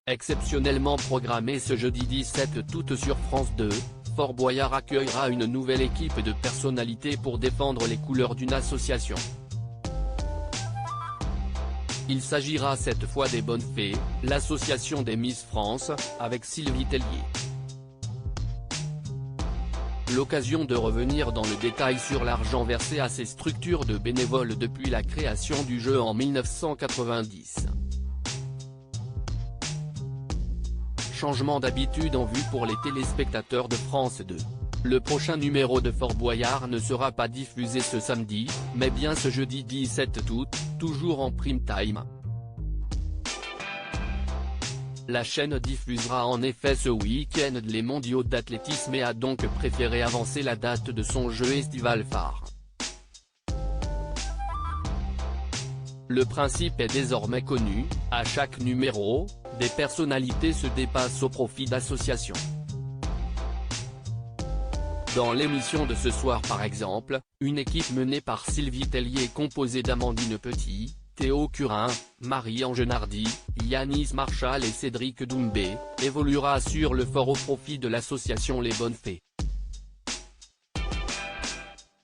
Exceptionnellement programmé ce jeudi 17 août sur France 2, Fort Boyard accueillera une nouvelle équipe de personnalités pour défendre les couleurs d'une association. Il s'agira cette fois des Bonnes Fées, l'association des Miss France, avec Sylvie Tellier. L'occasion de revenir dans le détail sur l'argent versé à ces structures de bénévoles depuis la création du jeu en 1990. Changement d'habitude en vue pour les téléspectateurs de France 2. Le prochain numéro de Fort Boyard ne sera pas diffusé ce samedi, mais bien ce jeudi 17 août, toujours en prime time. La chaîne diffusera en effet ce week-end les mondiaux d'athlétisme et a donc préféré avancer la date de son jeu estival phare. Le principe est désormais connu, à chaque numéro, des personnalités se dépassent au profit d'associations. Dans l'émission de ce soir par exemple, une équipe menée par Sylvie Tellier composée d'Amandine Petit, Théo Curin, Marie-Ange Nardi, Yanis Marshall et Cédric Doumbé, évoluera sur le fort au profit de l'association Les Bonnes Fées.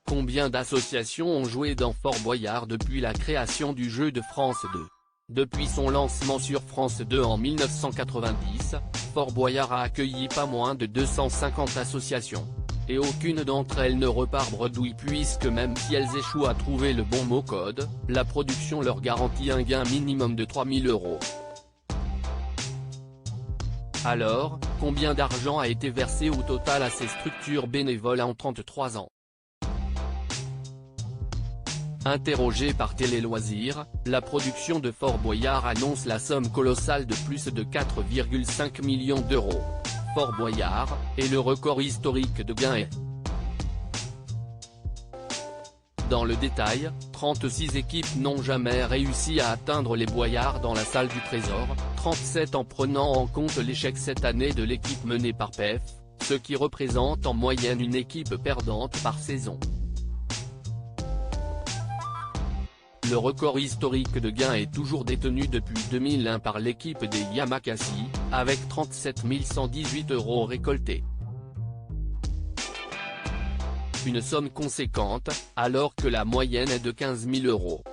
Combien d'associations ont joué dans Fort Boyard depuis la création du jeu de France 2? Depuis son lancement sur France 2 en 1990, Fort Boyard a accueilli pas moins de 250 associations. Et aucune d'entre elles ne repart bredouille puisque même si elles échouent à trouver le bon mot code, la production leur garantit un gain minimum de 3 000 €. Alors, combien d'argent a été versé au total à ces structures bénévoles en 33 ans? Interrogé par Télé Loisirs, la production de Fort Boyard annonce la somme colossale de plus de 4,5 millions d'euros. Fort Boyard, et le record historique de gains est. Dans le détail, 36 équipes n'ont jamais réussi à atteindre les Boyards dans la salle du Trésor, 37 en prenant en compte l'échec cette année de l'équipe menée par PEF, ce qui représente en moyenne une équipe perdante par saison. Le record historique de gains est toujours détenu depuis 2001 par l'équipe des Yamakasi, avec 37 118 € récoltés. Une somme conséquente, alors que la moyenne est de 15 000 €.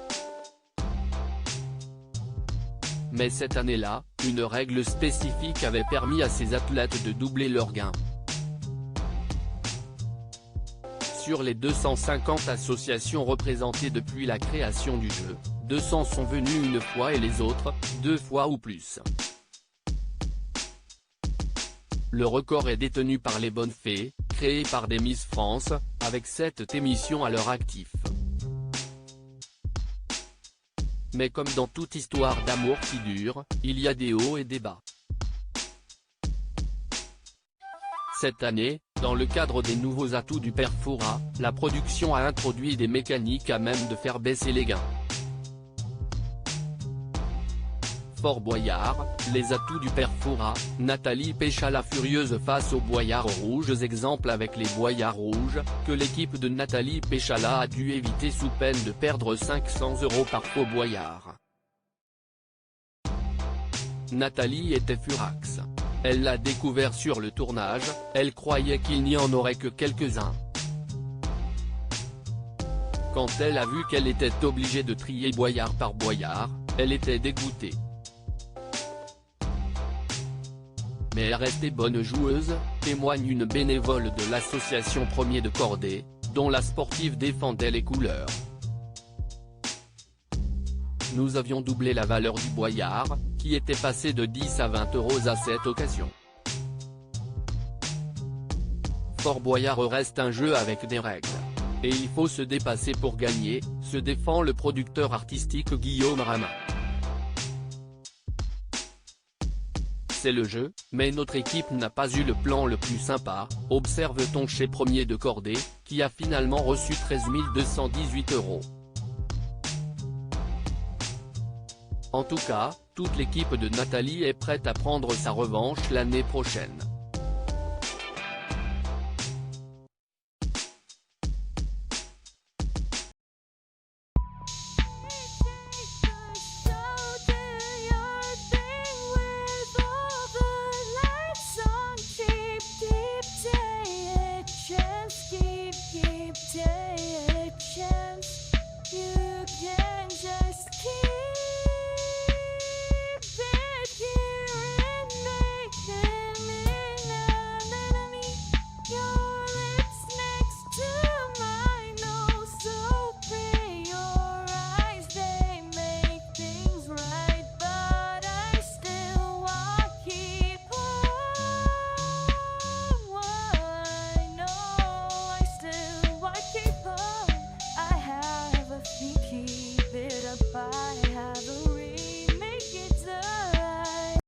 Mais cette année-là, une règle spécifique avait permis à ces athlètes de doubler leurs gains. Sur les 250 associations représentées depuis la création du jeu, 200 sont venues une fois et les autres, 2 fois ou plus. Le record est détenu par les Bonnes Fées, créées par des Miss France, avec 7 émissions à leur actif. Mais comme dans toute histoire d'amour qui dure, il y a des hauts et des bas. Cette année, dans le cadre des nouveaux atouts du père Fouras, la production a introduit des mécaniques à même de faire baisser les gains. Fort Boyard, les atouts du père Fouras, Nathalie Péchala furieuse face aux Boyards rouges. Exemple avec les Boyards rouges, que l'équipe de Nathalie Péchala a dû éviter sous peine de perdre 500 € par faux Boyard. Nathalie était furax. Elle l'a découvert sur le tournage, elle croyait qu'il n'y en aurait que quelques-uns. Quand elle a vu qu'elle était obligée de trier Boyard par Boyard, elle était dégoûtée. Mais elle restait bonne joueuse, témoigne une bénévole de l'association Premier de Cordée, dont la sportive défendait les couleurs. Nous avions doublé la valeur du Boyard, qui était passé de 10 à 20 € à cette occasion. Fort Boyard reste un jeu avec des règles. Et il faut se dépasser pour gagner, se défend le producteur artistique Guillaume Ramin. C'est le jeu, mais notre équipe n'a pas eu le plan le plus sympa, observe-t-on chez Premier de Cordée, qui a finalement reçu 13 218 €. En tout cas, toute l'équipe de Nathalie est prête à prendre sa revanche l'année prochaine.